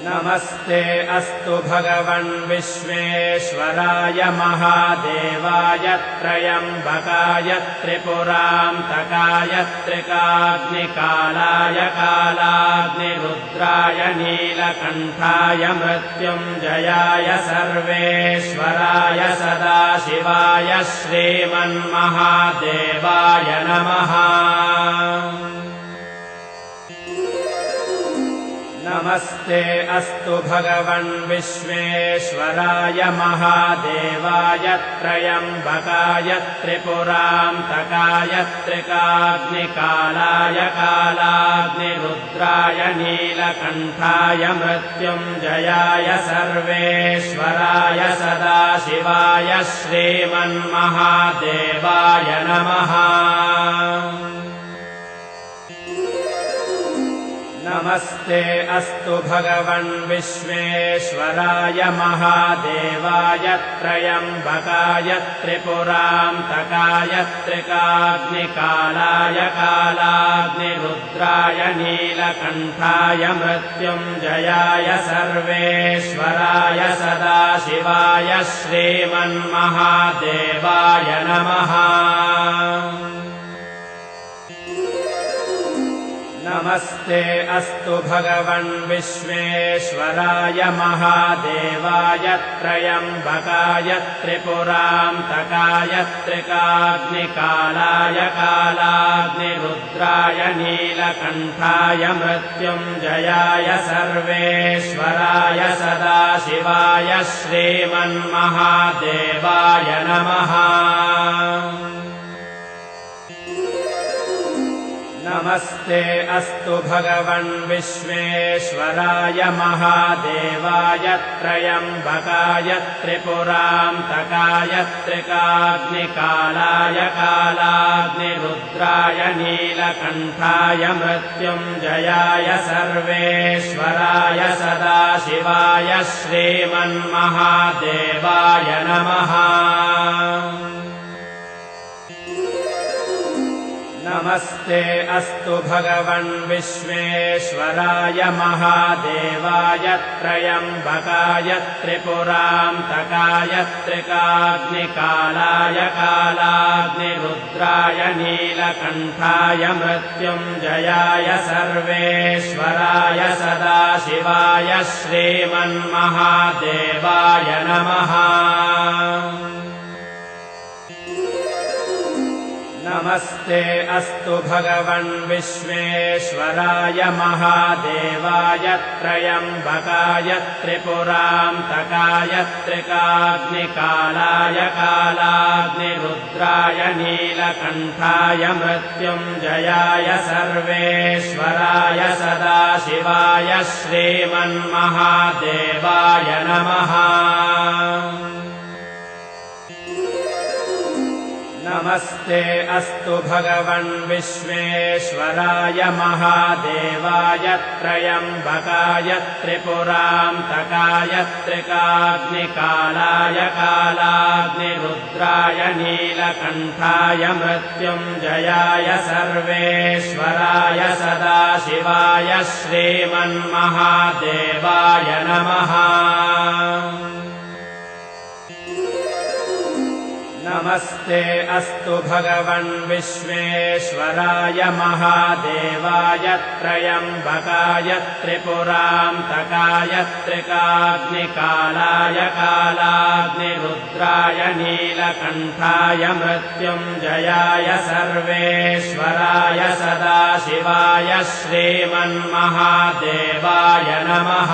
नमस्ते अस्तु भगवन् विश्वेश्वराय महादेवाय त्रयम्बकाय त्रिपुरान्तकाय त्रिकाग्निकालाय कालाग्निरुद्राय नीलकण्ठाय मृत्युञ्जयाय सर्वेश्वराय सदाशिवाय श्रीमन्महादेवाय नमः। नमस्ते अस्तु भगवन् विश्वेश्वराय महादेवाय त्रयम्बकाय त्रिपुरान्तकाय त्रिकाग्निकालाय कालाग्निरुद्राय नीलकण्ठाय मृत्युञ्जयाय सर्वेश्वराय सदाशिवाय श्रीमन्महादेवाय नमः। नमस्ते अस्तु भगवन् विश्वेश्वराय महादेवाय त्रयम्बकाय त्रिपुरान्तकाय त्रिकाग्निकालाय कालाग्निरुद्राय नीलकण्ठाय मृत्युञ्जयाय सर्वेश्वराय सदाशिवाय श्रीमन्महादेवाय नमः। नमस्ते अस्तु भगवन् विश्वेश्वराय महादेवाय त्रयम्बकाय त्रिपुरान्तकाय त्रिकाग्निकालाय कालाग्निरुद्राय नीलकण्ठाय मृत्युञ्जयाय सर्वेश्वराय सदाशिवाय श्रीमन्महादेवाय नमः। नमस्ते अस्तु भगवन् विश्वेश्वराय महादेवाय त्रयम्बकाय त्रिपुरान्तकाय त्रिकाग्निकालाय कालाग्निरुद्राय नीलकण्ठाय मृत्युञ्जयाय सर्वेश्वराय सदाशिवाय श्रीमन्महादेवाय नमः। नमस्ते अस्तु भगवन् विश्वेश्वराय महादेवाय त्रयम्बकाय त्रिपुरान्तकाय त्रिकाग्निकालाय कालाग्निरुद्राय नीलकण्ठाय मृत्युञ्जयाय सर्वेश्वराय सदाशिवाय श्रीमन्महादेवाय नमः। नमस्ते अस्तु भगवन् विश्वेश्वराय महादेवाय त्रयम्बकाय त्रिपुरान्तकाय त्रिकाग्निकालाय कालाग्निरुद्राय नीलकण्ठाय मृत्युञ्जयाय सर्वेश्वराय सदाशिवाय श्रीमन्महादेवाय नमः। नमस्ते अस्तु भगवन् विश्वेश्वराय महादेवाय त्रयम्बकाय त्रिपुरान्तकाय त्रिकाग्निकालाय कालाग्निरुद्राय नीलकण्ठाय मृत्युञ्जयाय सर्वेश्वराय सदाशिवाय श्रीमन्महादेवाय नमः। नमस्ते अस्तु भगवन् विश्वेश्वराय महादेवाय त्रयम्बकाय त्रिपुरान्तकाय त्रिकाग्निकालाय कालाग्निरुद्राय नीलकण्ठाय मृत्युञ्जयाय सर्वेश्वराय सदाशिवाय श्रीमन्महादेवाय नमः।